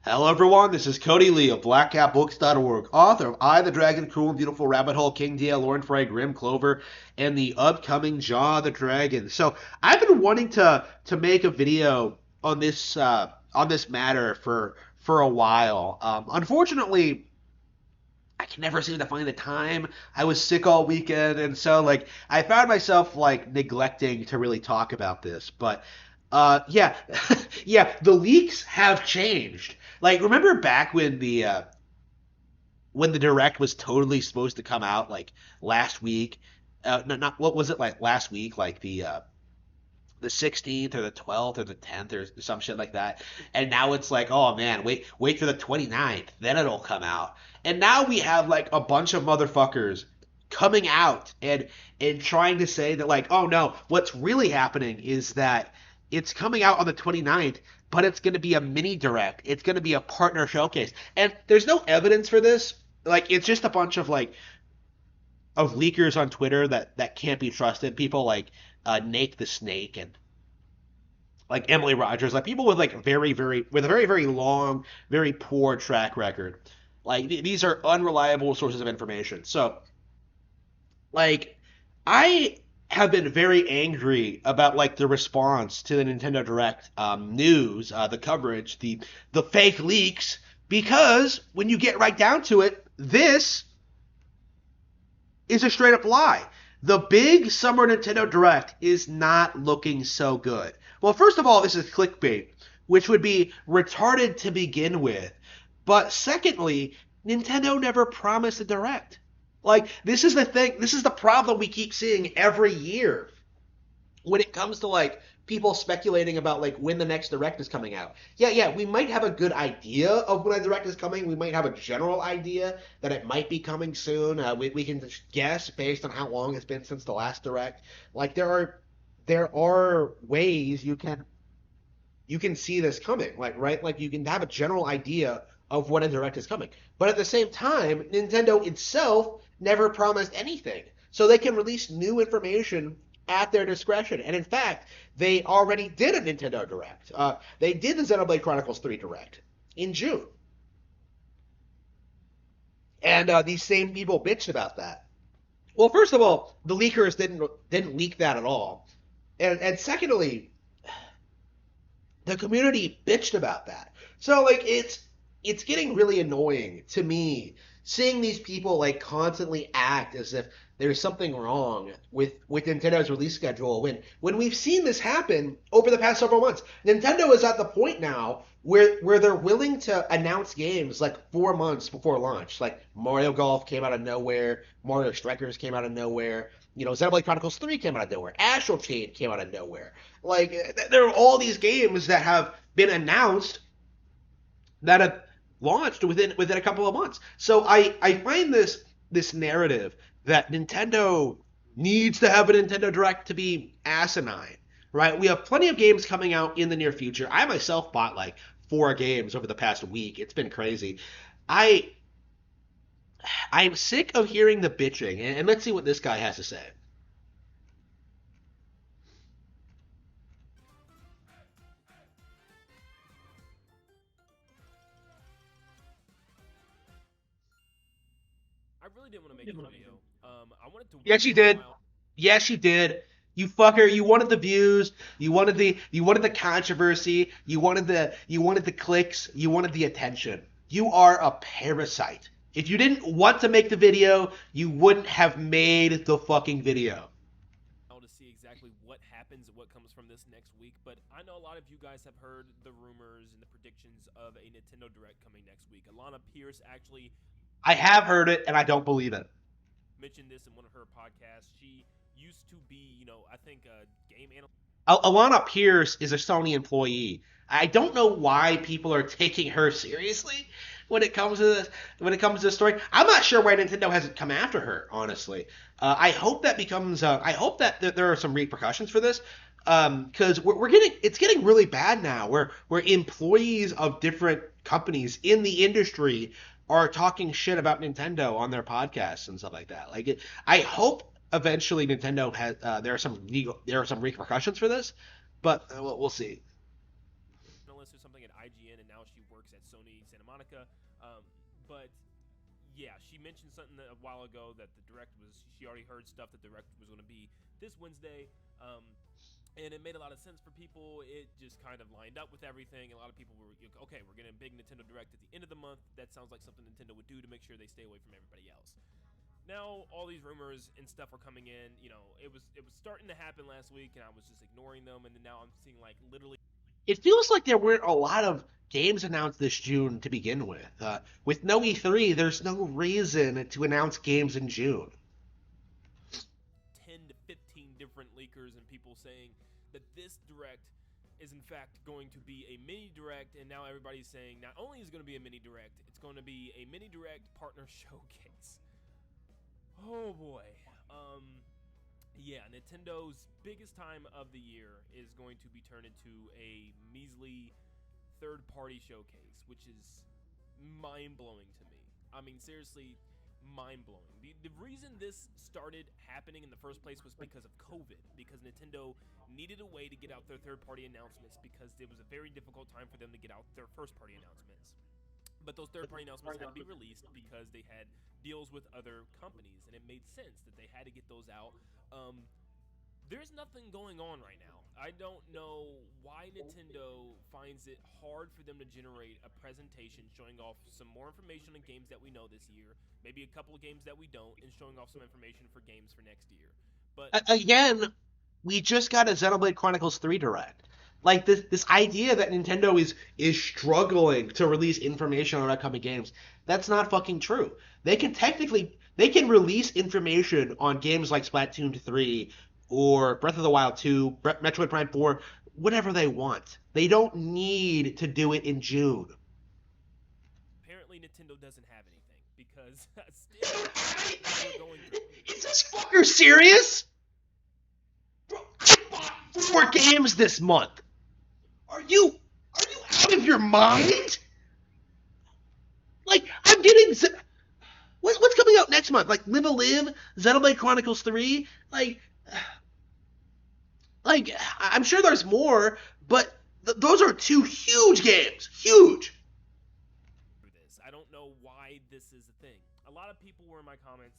Hello, everyone. This is Cody Lee of BlackCatBooks.org, author of I, the Dragon, Cruel and Beautiful Rabbit Hole, King D.L. Lauren Frey, Grim Clover, and the upcoming Jaw the Dragon. So I've been wanting to make a video on this matter for a while. Unfortunately, I can never seem to find the time. I was sick all weekend, and so I found myself neglecting to really talk about this. But yeah, yeah, the leaks have changed. Like, remember back when the direct was totally supposed to come out last week? No, not what was it like last week? Like the 16th or the 12th or the 10th or some shit like that. And now it's like, oh man, wait for the 29th, then it'll come out. And now we have like a bunch of motherfuckers coming out and trying to say that oh no, what's really happening is that it's coming out on the 29th, but it's going to be a mini direct. It's going to be a partner showcase. And there's no evidence for this. Like, it's just a bunch of of leakers on Twitter that can't be trusted. People like Nate the Snake and like Emily Rogers, like people with with a very long, very poor track record. Like these are unreliable sources of information. So like I have been very angry about the response to the Nintendo Direct news, the coverage, the fake leaks, because when you get right down to it, this is a straight up lie. The big summer Nintendo Direct is not looking so good. Well, first of all, this is clickbait, which would be retarded to begin with. But secondly, Nintendo never promised a Direct. Like, this is the thing, this is the problem we keep seeing every year when it comes to people speculating about when the next direct is coming out. Yeah, we might have a good idea of when a direct is coming. We might have a general idea that it might be coming soon. We can just guess based on how long it's been since the last direct. Like there are ways you can see this coming. Like right, like you can have a general idea of when a direct is coming. But at the same time, Nintendo itself never promised anything. So they can release new information at their discretion. And in fact, they already did a Nintendo Direct. They did the Xenoblade Chronicles 3 Direct in June. And these same people bitched about that. Well, first of all, the leakers didn't leak that at all. And secondly, the community bitched about that. So it's getting really annoying to me seeing these people constantly act as if there's something wrong with Nintendo's release schedule when we've seen this happen over the past several months. Nintendo is at the point now where they're willing to announce games 4 months before launch. Like Mario Golf came out of nowhere, Mario Strikers came out of nowhere, Xenoblade Chronicles 3 came out of nowhere, Astral Chain came out of nowhere. There are all these games that have been announced that have launched within a couple of months. So I find this narrative that Nintendo needs to have a Nintendo Direct to be asinine, right? We have plenty of games coming out in the near future. I myself bought 4 games over the past week. It's been crazy. I I'm sick of hearing the bitching, and let's see what this guy has to say. I really didn't want to make this video. I wanted to Yes, wait you for a did. while. Yes, you did. You fucker, you wanted the views, you wanted the controversy, you wanted the clicks, you wanted the attention. You are a parasite. If you didn't want to make the video, you wouldn't have made the fucking video. To see exactly what happens and what comes from this next week. But I know a lot of you guys have heard the rumors and the predictions of a Nintendo Direct coming next week. Alana Pierce actually I have heard it and I don't believe it. mentioned this in one of her podcasts. She used to be, I think a game analyst. Alana Pierce is a Sony employee. I don't know why people are taking her seriously when it comes to this. When it comes to this story, I'm not sure why Nintendo hasn't come after her. Honestly, I hope that becomes. I hope that there are some repercussions for this, because we're getting it's getting really bad now. Where employees of different companies in the industry are talking shit about Nintendo on their podcasts and stuff like that. I hope eventually Nintendo has there are some repercussions for this, but we'll see. Or something at IGN, and now she works works at Sony Santa Monica. But yeah, she mentioned something a while ago that the direct was. She already heard stuff that the direct was going to be this Wednesday. And it made a lot of sense for people. It just kind of lined up with everything. A lot of people were okay. We're getting a big Nintendo Direct at the end of the month. That sounds like something Nintendo would do to make sure they stay away from everybody else. Now all these rumors and stuff are coming in. It was starting to happen last week, and I was just ignoring them. And then now I'm seeing like literally It feels like there weren't a lot of games announced this June to begin with. With no E3, there's no reason to announce games in June. 10 to 15 different leakers and people saying that this direct is in fact going to be a mini direct, and now everybody's saying not only is it going to be a mini direct, it's going to be a mini direct partner showcase. Oh boy. Yeah, Nintendo's biggest time of the year is going to be turned into a measly third-party showcase, which is mind-blowing to me. I mean, seriously, mind-blowing. The reason this started happening in the first place was because of COVID, because Nintendo needed a way to get out their third-party announcements because it was a very difficult time for them to get out their first-party announcements. But those third-party announcements had to be released because they had deals with other companies, and it made sense that they had to get those out. There's nothing going on right now. I don't know why Nintendo finds it hard for them to generate a presentation showing off some more information on games that we know this year, maybe a couple of games that we don't, and showing off some information for games for next year. But Again, we just got a Xenoblade Chronicles 3 Direct. Like this idea that Nintendo is struggling to release information on upcoming games, that's not fucking true. They can release information on games like Splatoon 3 or Breath of the Wild 2, Metroid Prime 4, whatever they want. They don't need to do it in June. apparently, Nintendo doesn't have anything because still, what we're going through. Is this fucker serious? Bro, I bought 4 games this month. Are you out of your mind? Like I'm getting what's coming out next month? Like Live a Live, Xenoblade Chronicles 3, like I'm sure there's more, but those are 2 huge games. Huge. This. I don't know why this is a thing. A lot of people were in my comments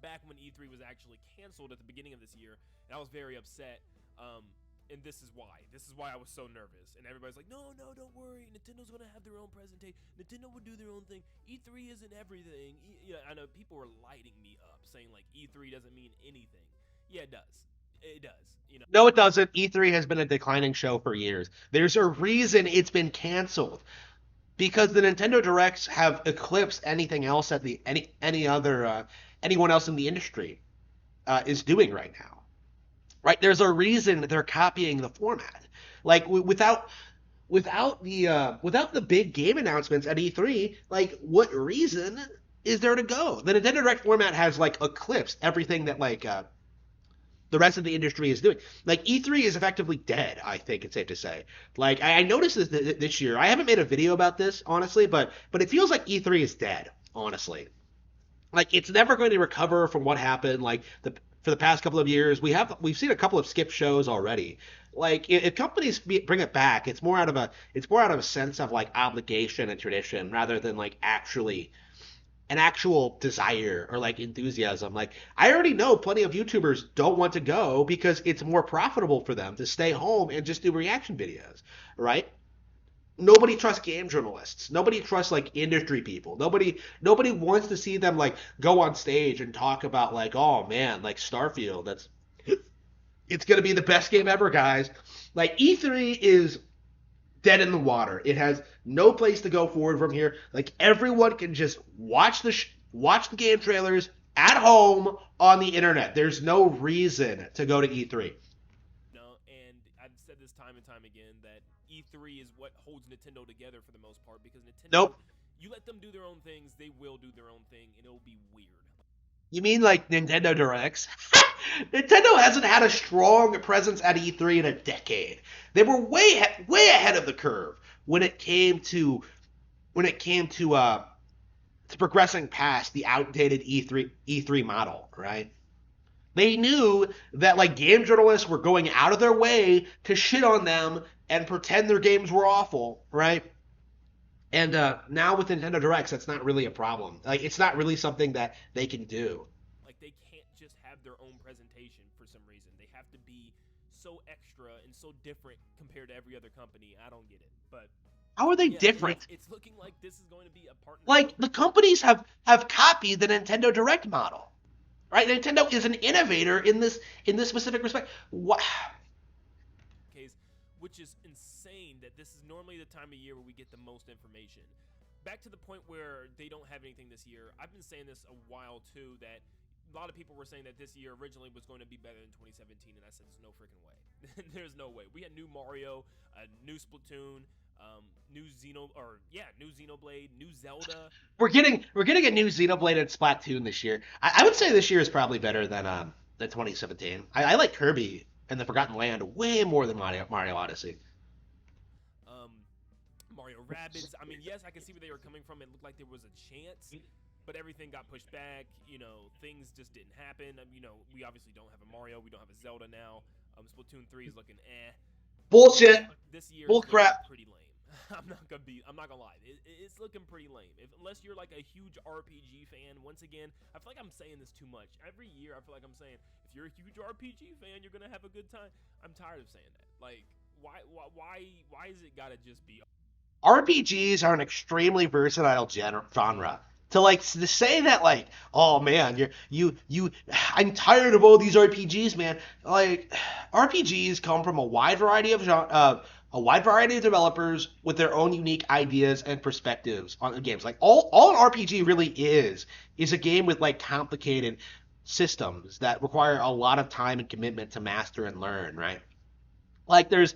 back when E3 was actually canceled at the beginning of this year, and I was very upset. And this is why. This is why I was so nervous. And everybody's like, no, don't worry. Nintendo's going to have their own presentation. Nintendo would do their own thing. E3 isn't everything. Yeah, I know people were lighting me up, saying like E3 doesn't mean anything. Yeah, it does. It does. No, it doesn't. E3 has been a declining show for years. There's a reason it's been canceled because the Nintendo Directs have eclipsed anything else that any other anyone else in the industry is doing right now. Right? There's a reason they're copying the format. Like without the big game announcements at E3, like what reason is there to go? The Nintendo Direct format has like eclipsed everything that the rest of the industry is doing. Like E3 is effectively dead. I think it's safe to say. Like I noticed this year. I haven't made a video about this honestly, but it feels like E3 is dead. Honestly, like it's never going to recover from what happened. Like for the past couple of years, we've seen a couple of skip shows already. Like if companies bring it back, it's more out of a sense of like obligation and tradition rather than like actually an actual desire or like enthusiasm. Like I already know plenty of YouTubers don't want to go because it's more profitable for them to stay home and just do reaction videos, right? Nobody trusts game journalists. Nobody trusts like industry people. Nobody wants to see them like go on stage and talk about like, oh man, like Starfield, it's gonna be the best game ever, guys. Like E3 is dead in the water. It has no place to go forward from here. Like everyone can just watch the game trailers at home on the internet. There's no reason to go to E3. No, and I've said this time and time again that E3 is what holds Nintendo together for the most part because Nintendo, Nope. you let them do their own things, they will do their own thing, and it'll be weird. You mean like Nintendo Directs? Nintendo hasn't had a strong presence at E3 in a decade. They were way ahead of the curve when it came to progressing past the outdated E3 model, right? They knew that like game journalists were going out of their way to shit on them and pretend their games were awful, right? And now with Nintendo Directs, that's not really a problem. Like, it's not really something that they can do. Like they can't just have their own presentation for some reason. They have to be so extra and so different compared to every other company. I don't get it. But How are they yeah, different? it's looking like this is going to be a partnership. Like, the companies have copied the Nintendo Direct model, right? Nintendo is an innovator in this specific respect. What? Case, which is insane that this is normally the time of year where we get the most information. Back to the point where they don't have anything this year. I've been saying this a while too that a lot of people were saying that this year originally was going to be better than 2017, and I said there's no freaking way. There's no way. We had new Mario, a new Splatoon, new Xenoblade, new Zelda. We're getting a new Xenoblade and Splatoon this year. I would say this year is probably better than 2017. I like Kirby and the Forgotten Land way more than Mario Odyssey. um, Mario Rabbids. I mean, yes, I can see where they were coming from. It looked like there was a chance, but everything got pushed back. Things just didn't happen. We obviously don't have a Mario. We don't have a Zelda now. Splatoon 3 is looking eh. Bullshit. This year Bull is looking crap. pretty lame. I'm not gonna lie. It's looking pretty lame. Unless you're like a huge RPG fan. Once again, I feel like I'm saying this too much. Every year, I feel like I'm saying if you're a huge RPG fan, you're gonna have a good time. I'm tired of saying that. Like, why is it gotta just be? RPGs are an extremely versatile genre. To say that like, oh man, I'm tired of all these RPGs, man. Like, RPGs come from a wide variety of developers with their own unique ideas and perspectives on the games. Like, all an RPG really is a game with like complicated systems that require a lot of time and commitment to master and learn, right? Like, there's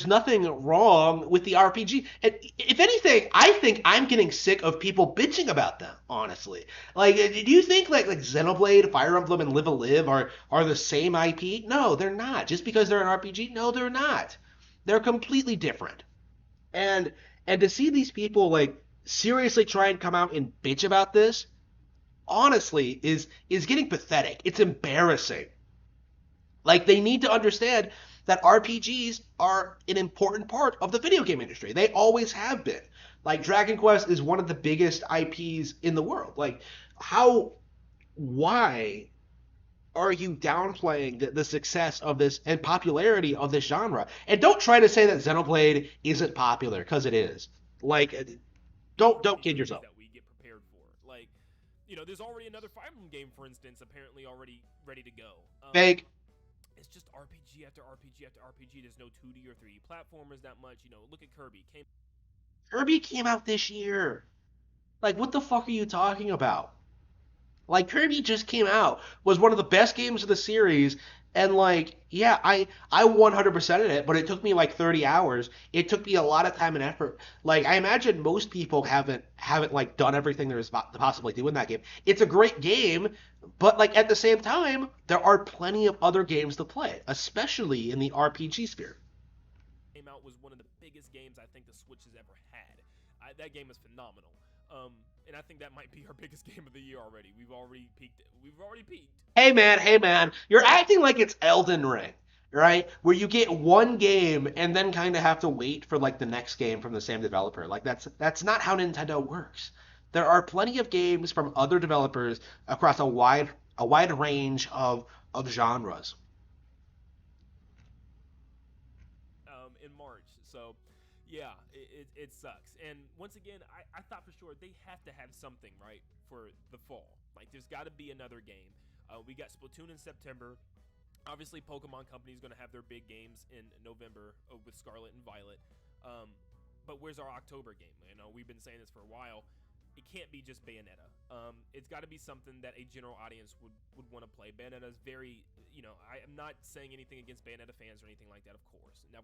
nothing wrong with the RPG. And if anything, I think I'm getting sick of people bitching about them. Honestly, like, do you think like Xenoblade, Fire Emblem, and Live a Live are the same IP? No, they're not. Just because they're an RPG, no, they're not. They're completely different. And and to see these people like seriously try and come out and bitch about this, honestly, is getting pathetic. It's embarrassing. Like, they need to understand that RPGs are an important part of the video game industry. They always have been. Like, Dragon Quest is one of the biggest IPs in the world. Like, how why are you downplaying the success of this and popularity of this genre? And don't try to say that Xenoblade isn't popular, because it is. Like, There's don't already kid movies yourself. that we get prepared for. Like, there's already another Fire Emblem game, for instance, apparently already ready to go. Fake. It's just RPG after RPG after RPG. There's no 2D or 3D platformers that much. Look at Kirby. Kirby came out this year. Like, what the fuck are you talking about? Like, Kirby just came out, was one of the best games of the series, and like, yeah, I 100%ed it, but it took me like 30 hours. It took me a lot of time and effort. Like, I imagine most people haven't like done everything there is to possibly do in that game. It's a great game, but like at the same time, there are plenty of other games to play, especially in the RPG sphere. came out was one of the biggest games I think the Switch has ever had. That game is phenomenal. And I think that might be our biggest game of the year already. We've already peaked. We've already peaked. Hey man, you're acting like it's Elden Ring, right? Where you get one game and then kind of have to wait for like the next game from the same developer. Like, that's not how Nintendo works. There are plenty of games from other developers across a wide range of genres. In March. So, yeah, it sucks. And once again, I thought for sure they have to have something, right, for the fall. Like, there's got to be another game. We got Splatoon in September. Obviously, Pokemon Company is going to have their big games in November with Scarlet and Violet. But where's our October game? We've been saying this for a while. It can't be just Bayonetta. It's got to be something that a general audience would want to play. Bayonetta is very, I am not saying anything against Bayonetta fans or anything like that, of course. And I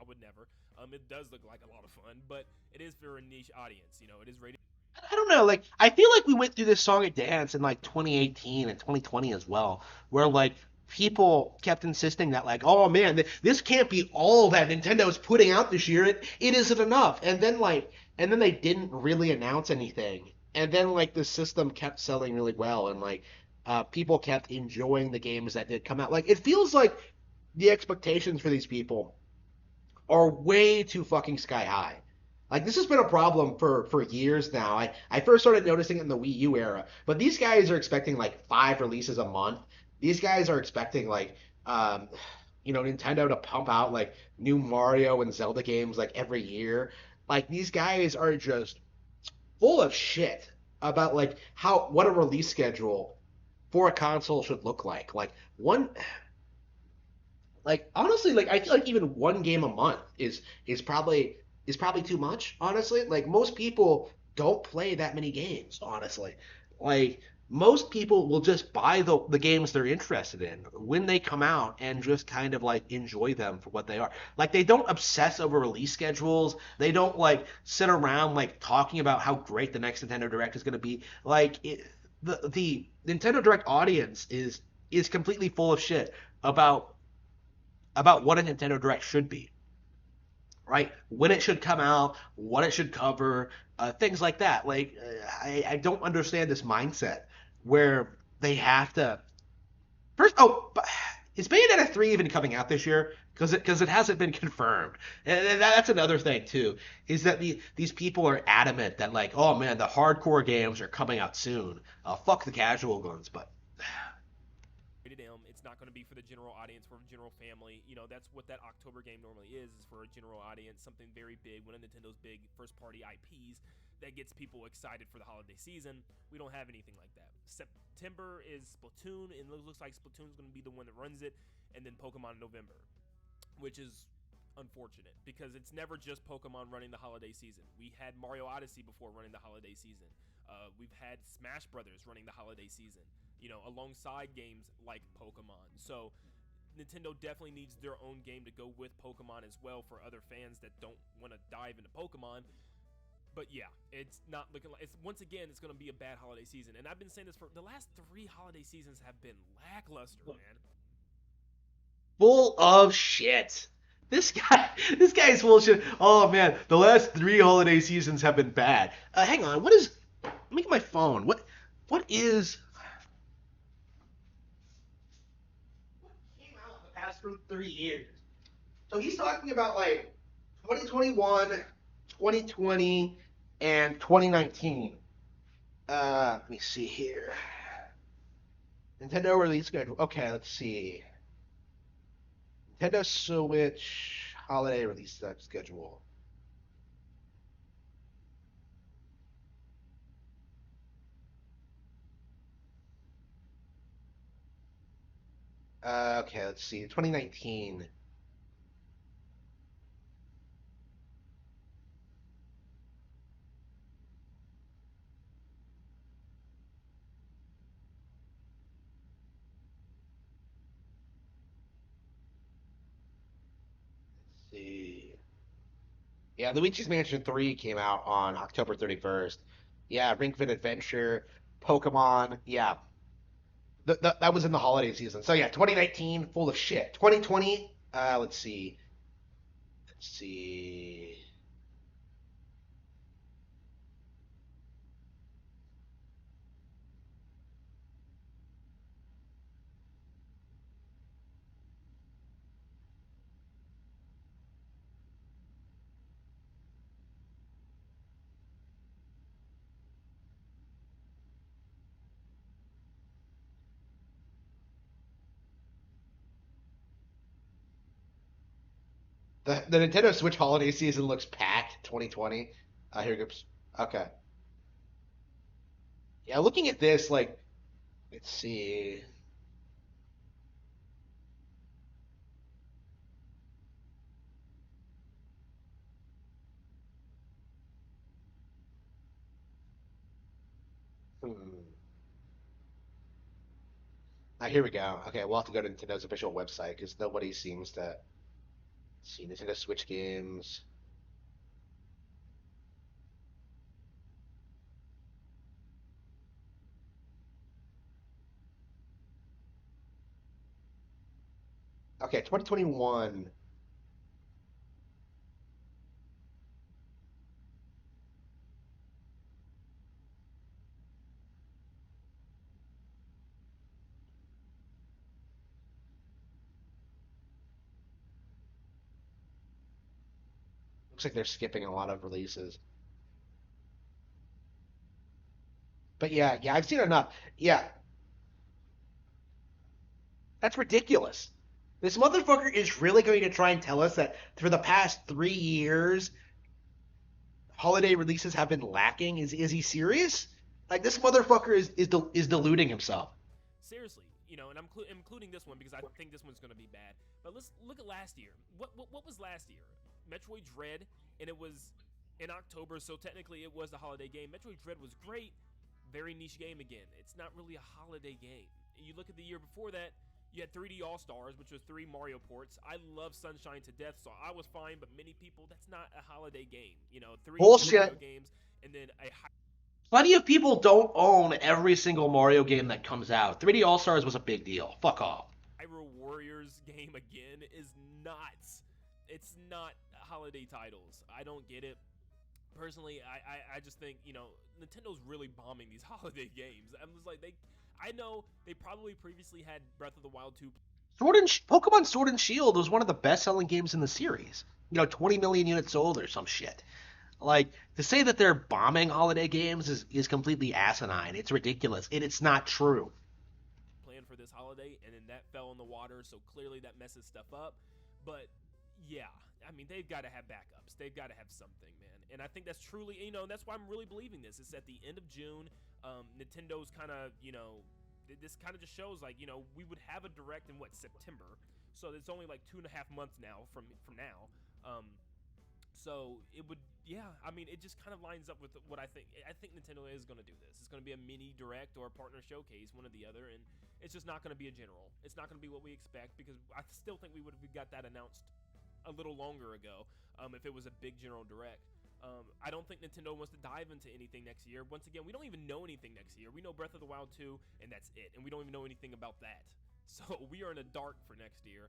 would never. It does look like a lot of fun, but it is for a niche audience. It is rated. I don't know. Like, I feel like we went through this song and dance in like 2018 and 2020 as well, where like people kept insisting that like, oh man, this can't be all that Nintendo's putting out this year. It isn't enough. And then they didn't really announce anything. And then like the system kept selling really well, and like people kept enjoying the games that did come out. Like, it feels like the expectations for these people are way too fucking sky high. Like this has been a problem for years now. I first started noticing it in the Wii U era, but these guys are expecting like 5 releases a month. These guys are expecting like um Nintendo to pump out like new Mario and Zelda games like every year. Like these guys are just full of shit about like how what a release schedule for a console should look like. Like honestly, like I feel like even one game a month is probably is probably too much, honestly. Like most people don't play that many games, honestly. Like most people will just buy the games they're interested in when they come out and just kind of like enjoy them for what they are. Like they don't obsess over release schedules. They don't like sit around like talking about how great the next Nintendo Direct is going to be. The Nintendo Direct audience is completely full of shit about what a Nintendo Direct should be, right? When it should come out, what it should cover, things like that. I don't understand this mindset where they have to first. Oh, but is Bayonetta 3 even coming out this year? Because it hasn't been confirmed, and that's another thing too. Is that these people are adamant that like, oh man, the hardcore games are coming out soon. Fuck the casual ones, but Rated M. It's not going to be for the general audience, for the general family. You know, that's what that October game normally is for a general audience, something very big, one of Nintendo's big first party IPs that gets people excited for the holiday season. We don't have anything like that. September is Splatoon, and it looks like Splatoon's going to be the one that runs it, and then Pokemon in November, which is unfortunate because it's never just Pokemon running the holiday season. We had Mario Odyssey before running the holiday season. We've had Smash Brothers running the holiday season, you know, alongside games like Pokemon. So Nintendo definitely needs their own game to go with Pokemon as well for other fans that don't want to dive into Pokemon. But yeah, it's not looking like it's once again it's going to be a bad holiday season. And I've been saying this for the last 3 holiday seasons have been lackluster, man. full of shit. This guy is full of shit. Oh man, the last 3 holiday seasons have been bad. Hang on, what is? Let me get my phone. What is came out in the past 3 years? So he's talking about like 2021, 2020, and 2019. Let me see here. Nintendo release schedule. Okay, let's see. Nintendo Switch holiday release schedule. Okay, let's see. 2019. Let's see. Yeah, Luigi's Mansion 3 came out on October 31st. Yeah, Ring Fit Adventure, Pokemon. Yeah, that was in the holiday season. So yeah, 2019, full of shit. 2020, let's see. Let's see. The Nintendo Switch holiday season looks packed. 2020. Here goes. Okay. Yeah, looking at this, like, let's see. Hmm. Here we go. Okay, we'll have to go to Nintendo's official website because nobody seems to see Nintendo Switch games. Okay, 2021. Looks like they're skipping a lot of releases. But yeah, I've seen enough. Yeah, that's ridiculous. This motherfucker is really going to try and tell us that for the past 3 years, holiday releases have been lacking. Is he serious? Like this motherfucker is deluding himself. Seriously, and I'm including this one because I think this one's going to be bad. But let's look at last year. What was last year? Metroid Dread, and it was in October, so technically it was the holiday game. Metroid Dread was great, very niche game again. It's not really a holiday game. You look at the year before that, you had 3D All Stars, which was 3 Mario ports. I love Sunshine to death, so I was fine. But many people, that's not a holiday game. 3 Mario Bullshit. games, and then a Plenty of people don't own every single Mario game that comes out. 3D All Stars was a big deal. Fuck off. Hyrule Warriors game again is nuts. It's not holiday titles. I don't get it. Personally, I just think, Nintendo's really bombing these holiday games. I'm just like, I know they probably previously had Breath of the Wild 2. Pokemon Sword and Shield was one of the best-selling games in the series. 20 million units sold or some shit. Like to say that they're bombing holiday games is completely asinine. It's ridiculous, and it's not true. Planned for this holiday, and then that fell in the water, so clearly that messes stuff up. But yeah, I mean, they've got to have backups. They've got to have something, man. And I think that's truly, that's why I'm really believing this. It's at the end of June. Nintendo's kind of, this kind of just shows like, we would have a direct in September. So it's only like 2.5 months now from now. So it would, yeah. I mean, it just kind of lines up with what I think. I think Nintendo is going to do this. It's going to be a mini direct or a partner showcase, one or the other, and it's just not going to be a general. It's not going to be what we expect because I still think we would have got that announced a little longer ago if it was a big general direct. I don't think Nintendo wants to dive into anything next year. Once again, we don't even know anything next year. We know Breath of the Wild 2, and that's it. And we don't even know anything about that. So we are in the dark for next year.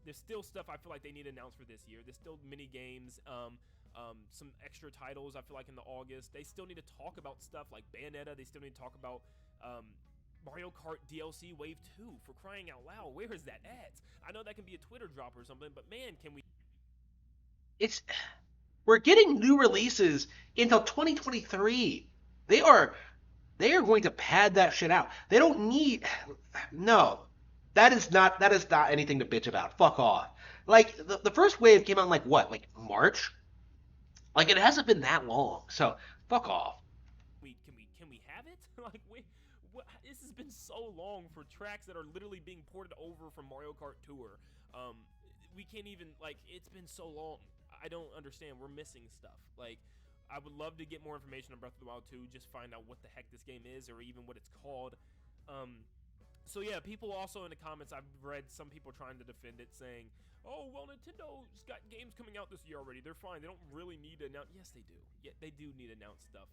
There's still stuff I feel like they need to announce for this year. There's still mini games, some extra titles I feel like in the August. They still need to talk about stuff like Bayonetta. They still need to talk about Mario Kart DLC Wave 2, for crying out loud. Where is that at? I know that can be a Twitter drop or something, but man, can we... It's We're getting new releases until 2023. They are going to pad that shit out. They don't need no. That is not anything to bitch about. Fuck off. Like the first wave came out in like what? Like March? Like it hasn't been that long. So fuck off. can we have it? Like this has been so long for tracks that are literally being ported over from Mario Kart Tour. Um, we can't even like it's been so long. I don't understand. We're missing stuff. Like I would love to get more information on Breath of the Wild 2, just find out what the heck this game is or even what it's called. So yeah, people also in the comments, I've read some people trying to defend it, saying, "Oh, well, Nintendo's got games coming out this year already. They're fine. They don't really need to announce." Yes, they do. Yeah, they do need to announce stuff.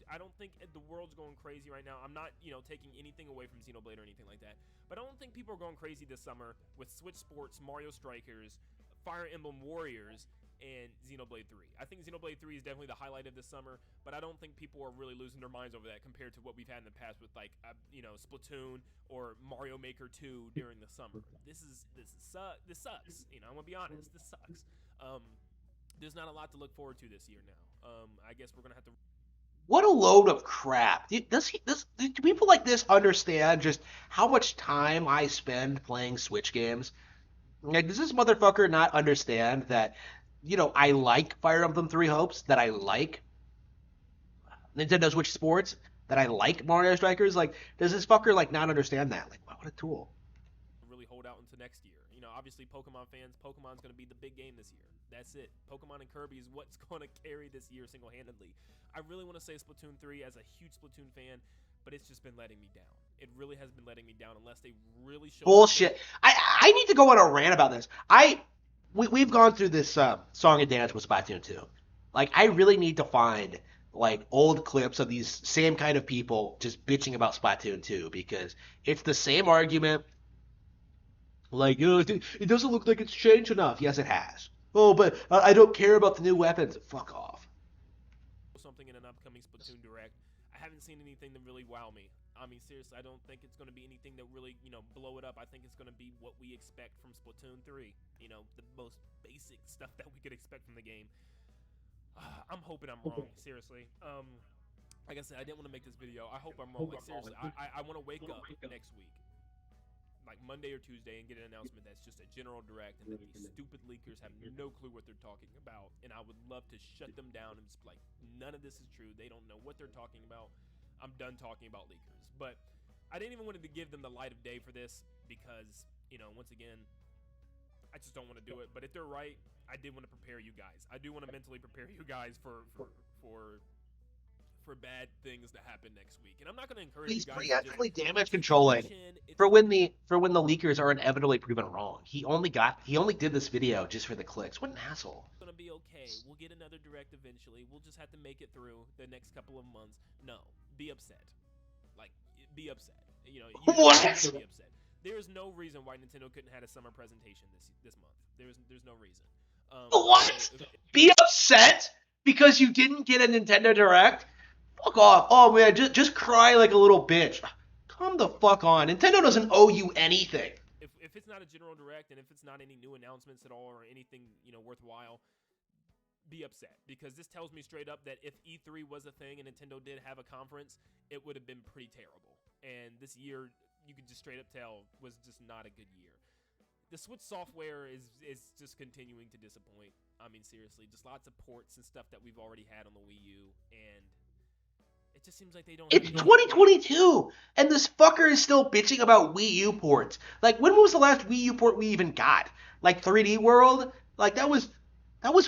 I don't think the world's going crazy right now. I'm not, taking anything away from Xenoblade or anything like that, but I don't think people are going crazy this summer with Switch Sports, Mario Strikers, Fire Emblem Warriors, and Xenoblade 3. I think Xenoblade 3 is definitely the highlight of this summer, but I don't think people are really losing their minds over that compared to what we've had in the past with like Splatoon or Mario Maker 2 during the summer. This sucks. I'm gonna be honest. This sucks. There's not a lot to look forward to this year now. I guess we're gonna have to... What a load of crap. Do people like this understand just how much time I spend playing Switch games? Like, does this motherfucker not understand that, I like Fire Emblem Three Hopes, that I like Nintendo Switch Sports, that I like Mario Strikers? Like, does this fucker like not understand that? Like, what a tool. really hold out into next year. Obviously Pokemon fans, Pokemon's going to be the big game this year. That's it. Pokemon and Kirby is what's going to carry this year single-handedly. I really want to say Splatoon 3 as a huge Splatoon fan, but it's just been letting me down. It really has been letting me down unless they really show something. Bullshit. I need to go on a rant about this. We've gone through this song and dance with Splatoon 2. Like, I really need to find like old clips of these same kind of people just bitching about Splatoon 2 because it's the same argument. Like, it doesn't look like it's changed enough. Yes, it has. Oh, but I don't care about the new weapons. Fuck off. something in an upcoming Splatoon direct. I haven't seen anything that really wow me. I mean, seriously, I don't think it's going to be anything that really, blow it up. I think it's going to be what we expect from Splatoon 3. The most basic stuff that we could expect from the game. I'm hoping I'm wrong, seriously. Like I said, I didn't want to make this video. I hope I'm wrong. Like, seriously, I want to wake up next week, like Monday or Tuesday, and get an announcement that's just a general direct, and that these stupid leakers have no clue what they're talking about. And I would love to shut them down and just like, none of this is true. They don't know what they're talking about. I'm done talking about leakers. But I didn't even want to give them the light of day for this because, once again, I just don't want to do it. But if they're right, I did want to prepare you guys. I do want to mentally prepare you guys for bad things to happen next week. And I'm not going to encourage you He's guys to just preemptively damage keep on your controlling chin. It's for when the leakers are inevitably proven wrong. He only did this video just for the clicks. What an asshole. gonna be okay. We'll get another direct eventually. We'll just have to make it through the next couple of months. No, be upset. Like, be upset. You What? have to be upset. There's no reason why Nintendo couldn't have had a summer presentation this month. There's no reason. What? So Be upset because you didn't get a Nintendo Direct? Fuck off. Oh man, just cry like a little bitch. Calm the fuck on. Nintendo doesn't owe you anything. if it's not a general direct and if it's not any new announcements at all or anything worthwhile, be upset, because this tells me straight up that if E3 was a thing and Nintendo did have a conference, it would have been pretty terrible. And this year, you could just straight up tell, was just not a good year. The Switch software is just continuing to disappoint. I mean, seriously, just lots of ports and stuff that we've already had on the Wii U, and it just seems like they don't It's have 2022, and this fucker is still bitching about Wii U ports. Like, when was the last Wii U port we even got? Like 3D World? Like that was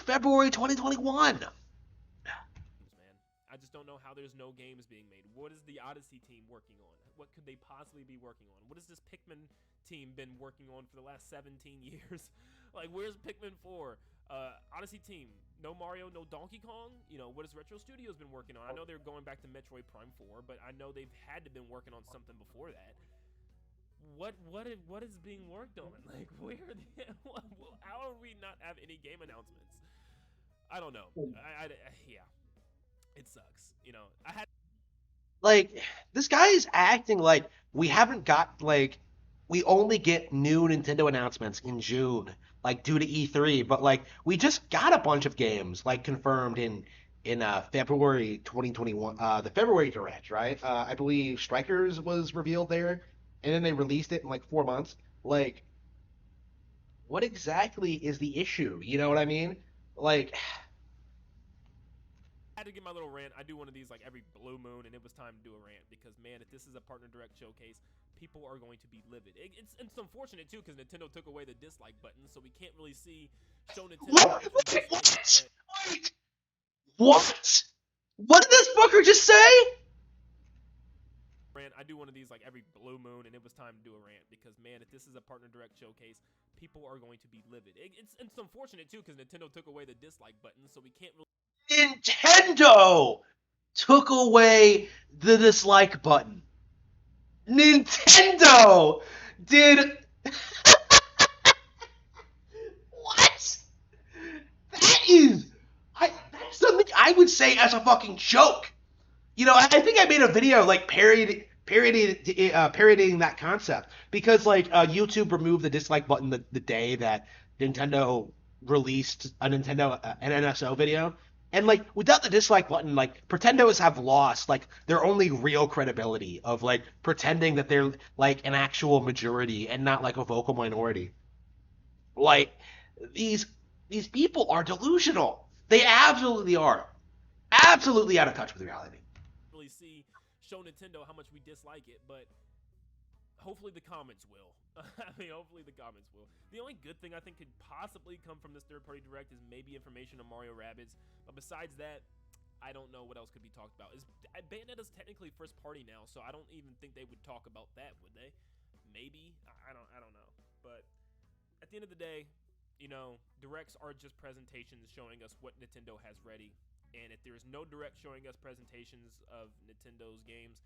February 2021. man. I just don't know how there's no games being made. What is the Odyssey team working on? What could they possibly be working on? What has this Pikmin team been working on for the last 17 years? Like, where's Pikmin 4? Odyssey team, no Mario, no Donkey Kong? What has Retro Studios been working on? I know they're going back to Metroid Prime 4, but I know they've had to been working on something before that. What is being worked on? Like, where are the, how are we not have any game announcements? I don't know. Yeah, it sucks. I had Like, this guy is acting like we haven't got, like, we only get new Nintendo announcements in June, like due to E3, but like we just got a bunch of games like confirmed in February 2021, the February Direct, right? I believe Strikers was revealed there, and then they released it in like 4 months. Like, what exactly is the issue? You know what I mean? Like, had to get my little rant. I do one of these like every blue moon, and it was time to do a rant because, man, if this is a partner direct showcase, people are going to be livid. It's unfortunate too because Nintendo took away the dislike button, so we can't really show Nintendo. what? Wait, what? What did this fucker just say? Rant. I do one of these like every blue moon, and it was time to do a rant because, man, if this is a partner direct showcase, people are going to be livid. It's unfortunate too because Nintendo took away the dislike button, so we can't really. Nintendo took away the dislike button. Nintendo did. What? That is. That's something I would say as a fucking joke. I think I made a video like parodying that concept because like YouTube removed the dislike button the day that Nintendo released an NSO video, and like without the dislike button, like Pretendos have lost like their only real credibility of like pretending that they're like an actual majority and not like a vocal minority. Like these these people are delusional. They absolutely are. Absolutely out of touch with reality. Really show Nintendo how much we dislike it, but hopefully the comments will. I mean, hopefully the comments will. The only good thing I think could possibly come from this third-party direct is maybe information on Mario Rabbids, but besides that, I don't know what else could be talked about. Bayonetta's technically first party now, so I don't even think they would talk about that, would they? Maybe. I don't know. But at the end of the day, directs are just presentations showing us what Nintendo has ready. And if there's no direct showing us presentations of Nintendo's games,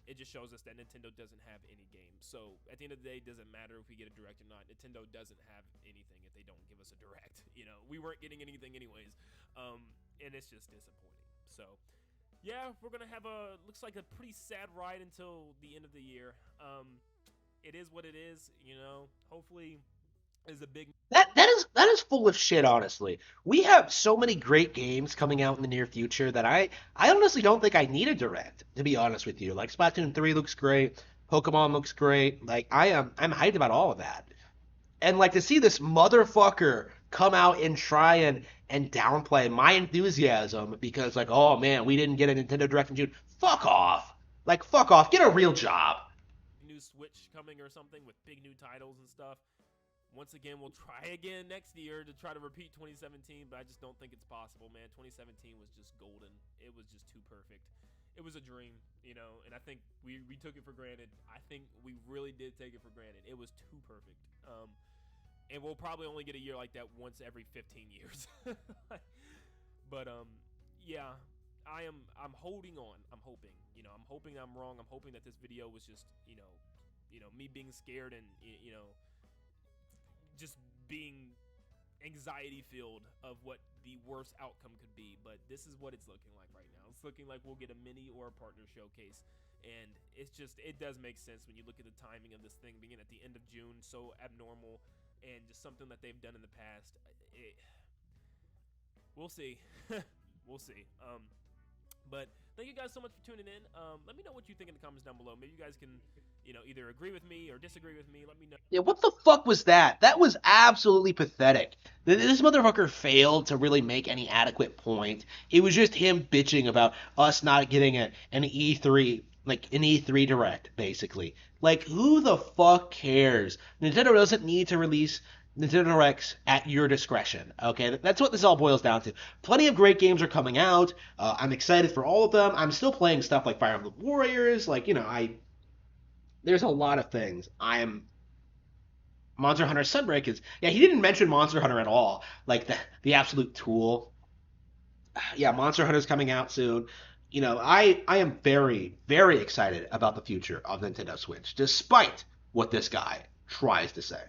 it just shows us that Nintendo doesn't have any games. So at the end of the day, it doesn't matter if we get a direct or not. Nintendo doesn't have anything if they don't give us a direct. We weren't getting anything anyways, and it's just disappointing. So yeah, we're gonna have a looks like a pretty sad ride until the end of the year. It is what it is, you know. Hopefully, is a big. That is full of shit, honestly. We have so many great games coming out in the near future that I honestly don't think I need a direct, to be honest with you. Like Splatoon 3 looks great, Pokemon looks great. Like I'm hyped about all of that. And like to see this motherfucker come out and try and downplay my enthusiasm because like, oh man, we didn't get a Nintendo Direct in June. Fuck off. Like fuck off. Get a real job. New Switch coming or something with big new titles and stuff. Once again, we'll try again next year to try to repeat 2017, but I just don't think it's possible, man. 2017 was just golden. It was just too perfect. It was a dream, you know, and I think we took it for granted. I think we really did take it for granted. It was too perfect. And we'll probably only get a year like that once every 15 years. But yeah, I'm holding on. I'm hoping. You know, I'm hoping I'm wrong. I'm hoping that this video was just, me being scared and just being anxiety filled of what the worst outcome could be. But this is what it's looking like right now. It's looking like we'll get a mini or a partner showcase. And it does make sense when you look at the timing of this thing being at the end of June, so abnormal, and just something that they've done in the past. We'll see. We'll see. But thank you guys so much for tuning in. Let me know what you think in the comments down below. Maybe you guys can, either agree with me or disagree with me. Let me know. Yeah, what the fuck was that? That was absolutely pathetic. This motherfucker failed to really make any adequate point. It was just him bitching about us not getting an E3, like an E3 Direct, basically. Like, who the fuck cares? Nintendo doesn't need to release Nintendo Directs at your discretion. Okay, that's what this all boils down to. Plenty of great games are coming out. I'm excited for all of them. I'm still playing stuff like Fire Emblem Warriors. Like, there's a lot of things. Monster Hunter Sunbreak is, yeah, he didn't mention Monster Hunter at all. Like the absolute tool. Yeah, Monster Hunter's coming out soon. I am very very excited about the future of Nintendo Switch, despite what this guy tries to say.